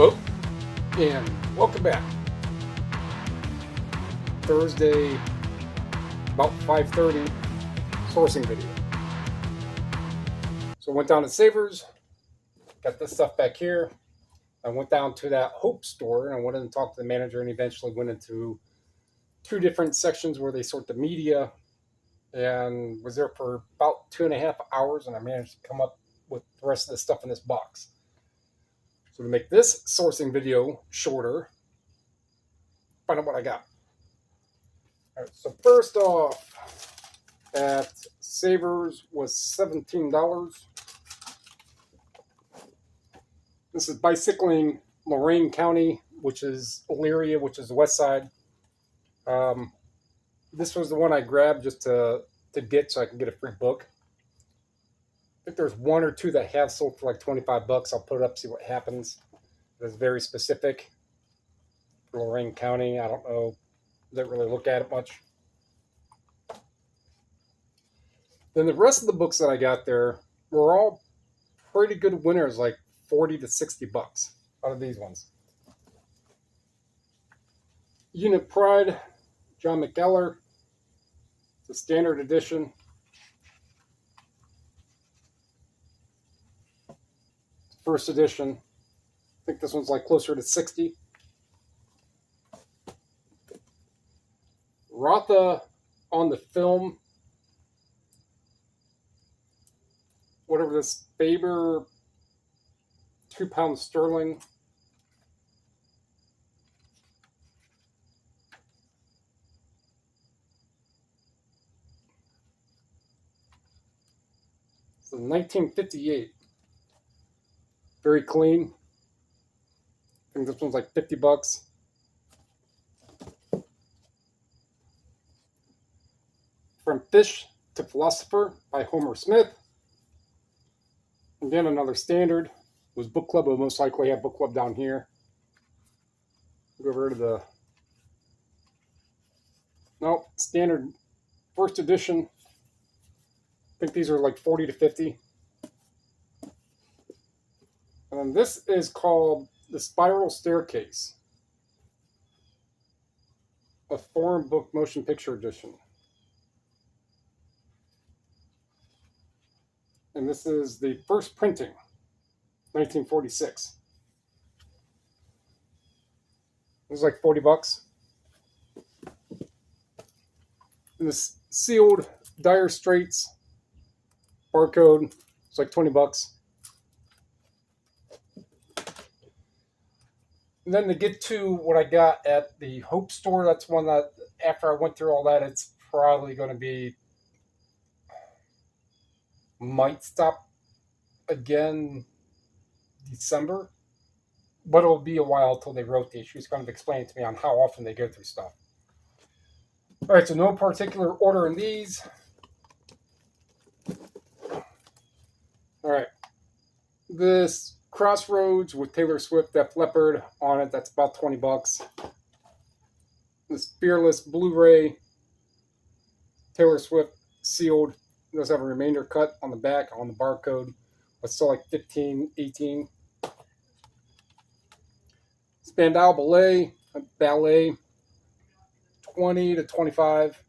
Hello, and welcome back. Thursday, about 5:30, sourcing video. So I went down to Savers, got this stuff back here. I went down to that Hope store and I went in and talked to the manager and eventually went into two different sections where they sort the media and was there for about 2.5 hours and I managed to come up with the rest of the stuff in this box. So to make this sourcing video shorter, find out what I got. All right, so first off, at Savers was $17. This is bicycling Lorain County, which is Elyria, which is the west side. This was the one I grabbed just to get so I can get a free book. I think there's one or two that have sold for like $25. I'll put it up, see what happens. It's very specific for Lorain County. I don't know. Didn't really look at it much. Then the rest of the books that I got there were all pretty good winners, like $40 to $60 out of these ones. Unit Pride, John McGeller. It's a standard edition. First edition. I think this one's like closer to 60. Rotha on the film. Whatever this Faber 2 pound sterling. So 1958. Very clean. I think this one's like $50. From Fish to Philosopher by Homer Smith. Again, another standard. It was book club. We'll most likely have book club down here. Go over to the standard first edition. I think these are like 40 to 50. And then this is called The Spiral Staircase, a foreign book motion picture edition. And this is the first printing, 1946. This is like $40. And this sealed Dire Straits barcode, it's like $20. And then to get to what I got at the Hope store, that's one that after I went through all that, it's probably going to be, might stop again December, but it'll be a while till they wrote the issue. It's going to explain to me on how often they go through stuff. All right, so no particular order in these. All right, this Crossroads with Taylor Swift, Def Leppard on it, that's about $20. This Fearless Blu-ray, Taylor Swift sealed. It does have a remainder cut on the back on the barcode, but still like 15, 18. Spandau Ballet, 20 to 25.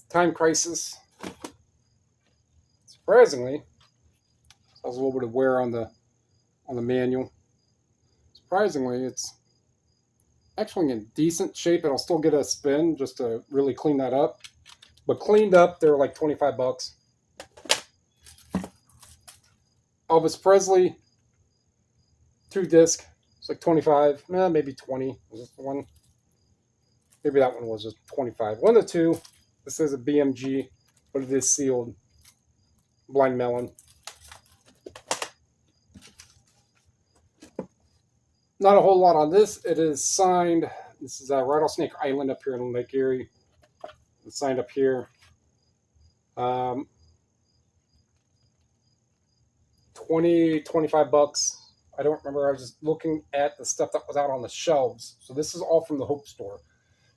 Time Crisis. Surprisingly, there's a little bit of wear on the manual. Surprisingly, it's actually in decent shape. It'll still get a spin just to really clean that up. But cleaned up, they're like $25. Elvis Presley, 2-disc. It's like 25, maybe 20. Was this the one? Maybe that one was just 25. 1 to 2. This is a BMG, but it is sealed. Blind Melon. Not a whole lot on this. It is signed. This is Rattlesnake Island up here in Lake Erie. It's signed up here. 20, $25. I don't remember. I was just looking at the stuff that was out on the shelves. So this is all from the Hope store.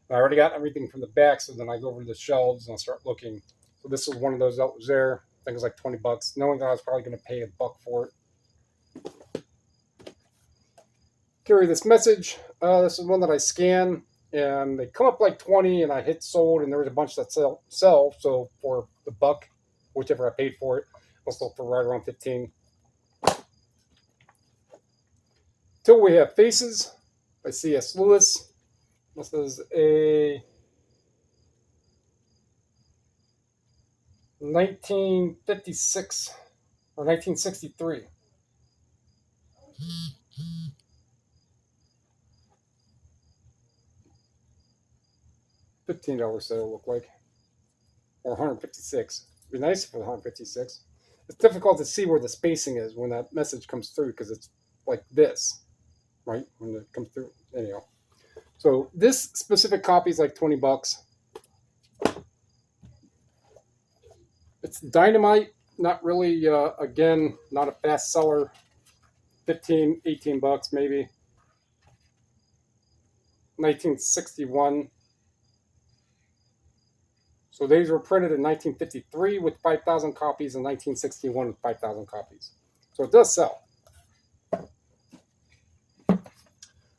And I already got everything from the back, so then I go over to the shelves and I start looking. So this was one of those that was there. I think it was like $20, knowing that I was probably going to pay $1 for it. carry this message. This is one that I scan, and they come up like 20, and I hit sold, and there was a bunch that sell. So for the buck, whichever I paid for it, I'll sell for right around 15. Till we have faces by C.S. Lewis. This is a 1956 or 1963. $15 sale look like, or 156. It'd be nice for the 156. It's difficult to see where the spacing is when that message comes through because it's like this, right? When it comes through, anyhow. So this specific copy is like $20. It's dynamite, not really. Again, not a fast seller. 15, $18 maybe. 1961. So these were printed in 1953 with 5,000 copies and 1961 with 5,000 copies. So it does sell.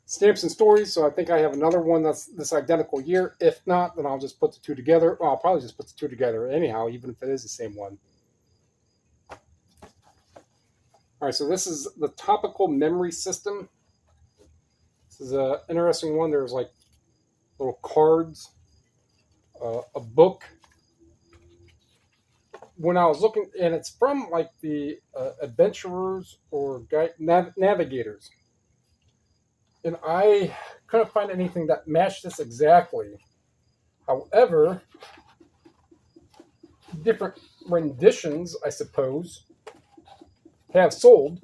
Stamps and Stories. So I think I have another one that's this identical year. If not, then I'll just put the two together. Well, I'll probably just put the two together anyhow, even if it is the same one. All right, so this is the Topical Memory System. This is an interesting one. There's like little cards, a book. When I was looking, and it's from like the adventurers or navigators, and I couldn't find anything that matched this exactly. However, different renditions, I suppose, have sold.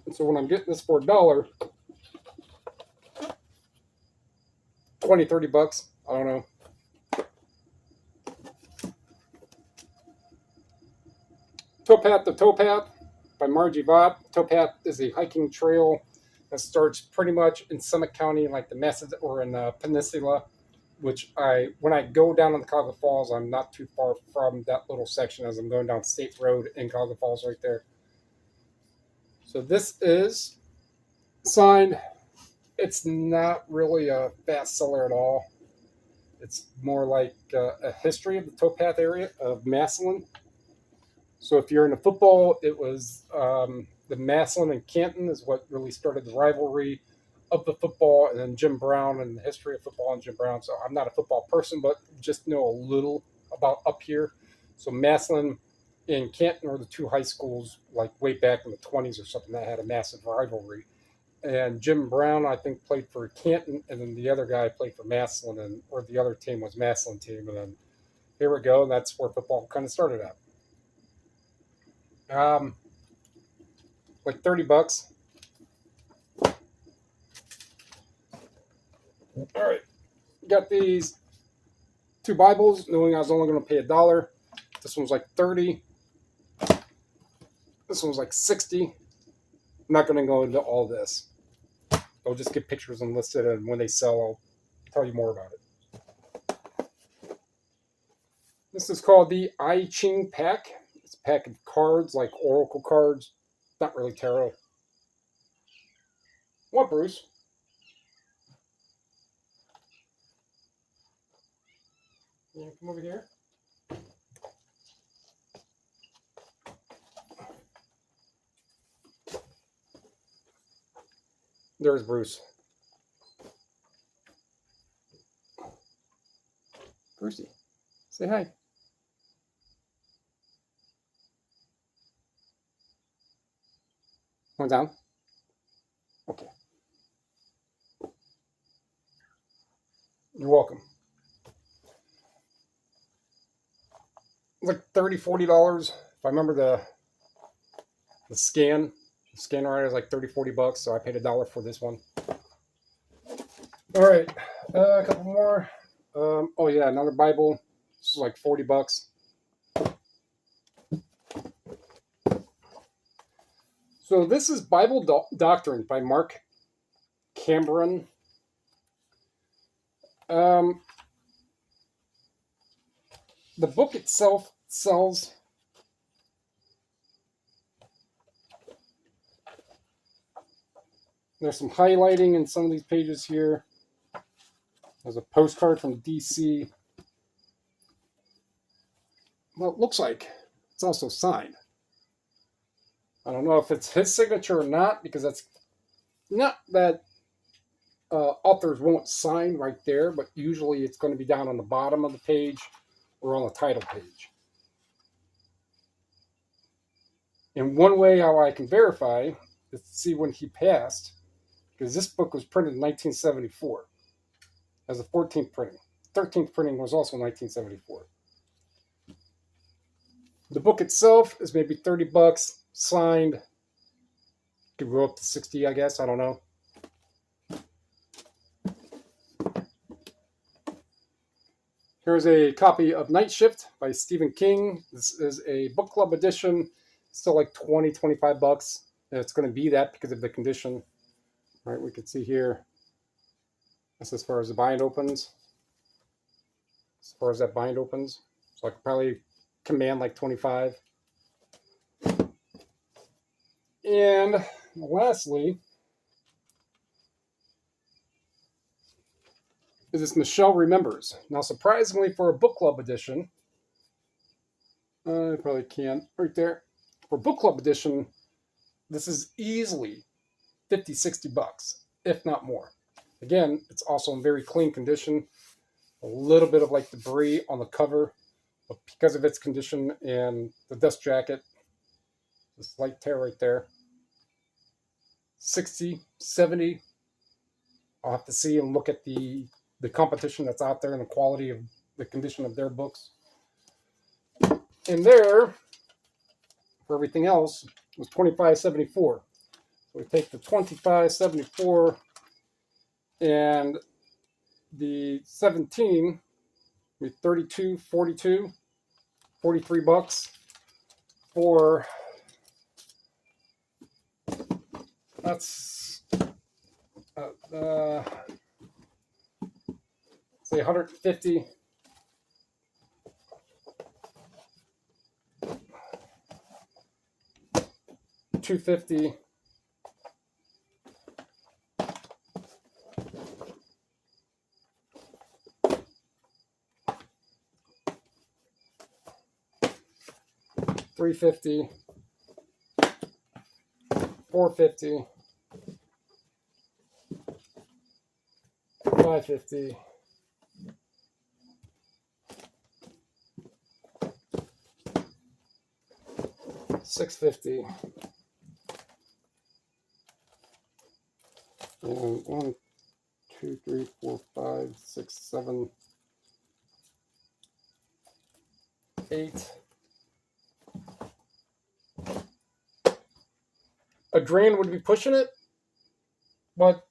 And so when I'm getting this for $1, 20, $30, I don't know. Towpath to Towpath by Margie Vaught. Towpath is a hiking trail that starts pretty much in Summit County, like the Massachusetts or in the Peninsula, which when I go down on the Cuyahoga Falls, I'm not too far from that little section as I'm going down State Road in Cuyahoga Falls right there. So this is signed. It's not really a fast seller at all. It's more like a history of the towpath area of Massillon. So if you're into football, it was the Massillon and Canton is what really started the rivalry of the football, and then Jim Brown and the history of football and Jim Brown. So I'm not a football person, but just know a little about up here. So Massillon and Canton are the two high schools, like way back in the 20s or something, that had a massive rivalry. And Jim Brown, I think, played for Canton, and then the other guy played for Massillon, or the other team was Massillon team. And then here we go, and that's where football kind of started at. Like $30. All right, got these two Bibles, knowing I was only going to pay $1. This one's like 30. This one's like 60. I'm not going to go into all this. I'll just get pictures and list it, and when they sell, I'll tell you more about it. This is called the I Ching pack. It's a pack of cards, like oracle cards. Not really tarot. What, Bruce? You want to come over here? There's Bruce. Brucey, say hi. One down. Okay. You're welcome. Like $30, $40. If I remember the scan. The scanner item is like $30, $40, so I paid $1 for this one. All right, a couple more. Oh yeah, another Bible. This is like $40. So this is Bible Doctrine by Mark Cameron. The book itself sells There's some highlighting in some of these pages here. There's a postcard from DC. Well, it looks like it's also signed. I don't know if it's his signature or not, because that's not that authors won't sign right there, but usually it's going to be down on the bottom of the page or on the title page. And one way how I can verify is to see when he passed, because this book was printed in 1974 as a 14th printing. 13th printing was also 1974. The book itself is maybe $30, signed. Could go up to 60, I guess. I don't know. Here's a copy of Night Shift by Stephen King. This is a book club edition. Still like 20, 25 bucks. And it's going to be that because of the condition. All right, we can see here. That's as far as the bind opens. As far as that bind opens. So I could probably command like 25. And lastly, is this Michelle Remembers. Now, surprisingly, for a book club edition, I probably can't, right there. For book club edition, this is easily 50, 60 bucks, if not more. Again, it's also in very clean condition. A little bit of like debris on the cover, but because of its condition and the dust jacket, the slight tear right there. 60, 70. I'll have to see and look at the competition that's out there and the quality of the condition of their books. And there, for everything else, was $25.74. So we take the $25.74 and the 17, with $32.42, 43 bucks for, that's say 150. $250. $350. $450. $550. $650. And 1, 2, 3, 4, 5, 6, 7, 8. A grand would be pushing it, but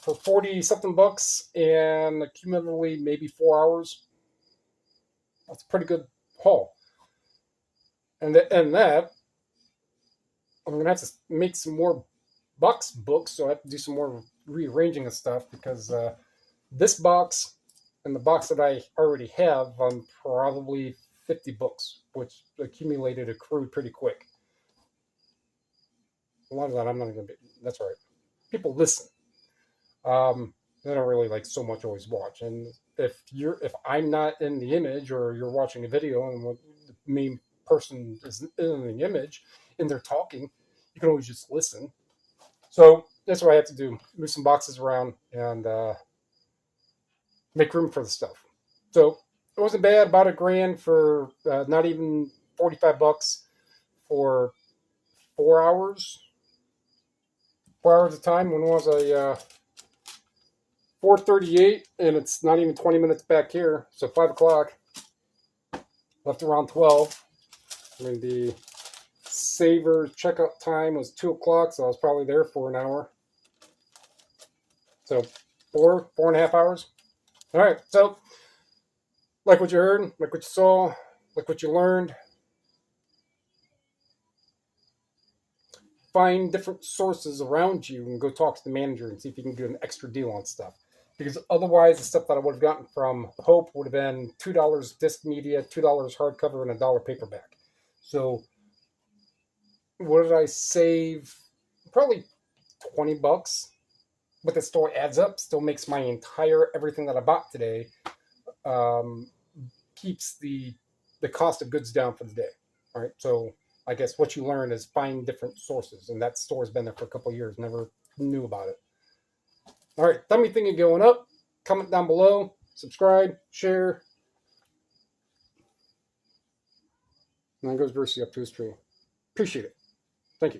for 40 something bucks and cumulatively maybe 4 hours, that's a pretty good haul. And that I'm gonna have to make some more books, so I have to do some more rearranging of stuff, because this box and the box that I already have, I'm probably 50 books, which accrued pretty quick. A lot of that I'm not gonna be. That's all right. People listen. They don't really like so much always watch. And if I'm not in the image, or you're watching a video and the main person is in the image and they're talking, you can always just listen. So that's what I have to do: move some boxes around and make room for the stuff. So it wasn't bad. About a grand for not even 45 bucks for 4 hours. 4 hours of time. When was I? 4:38, and it's not even 20 minutes back here. So 5 o'clock. Left around 12. I mean, the Saver checkout time was 2 o'clock, so I was probably there for an hour. So 4.5 hours. All right, so like what you heard, like what you saw, like what you learned. Find different sources around you and go talk to the manager and see if you can get an extra deal on stuff. Because otherwise, the stuff that I would have gotten from Hope would have been $2 disc media, $2 hardcover, and $1 paperback. So what did I save? Probably 20 bucks but the store adds up, still makes my entire everything that I bought today, keeps the cost of goods down for the day. All right, so I guess what you learn is find different sources, and that store's been there for a couple of years, never knew about it. All right, tell me you think of going up. Comment down below, subscribe, share. And then goes Brucey up to his tree. Appreciate it. Thank you.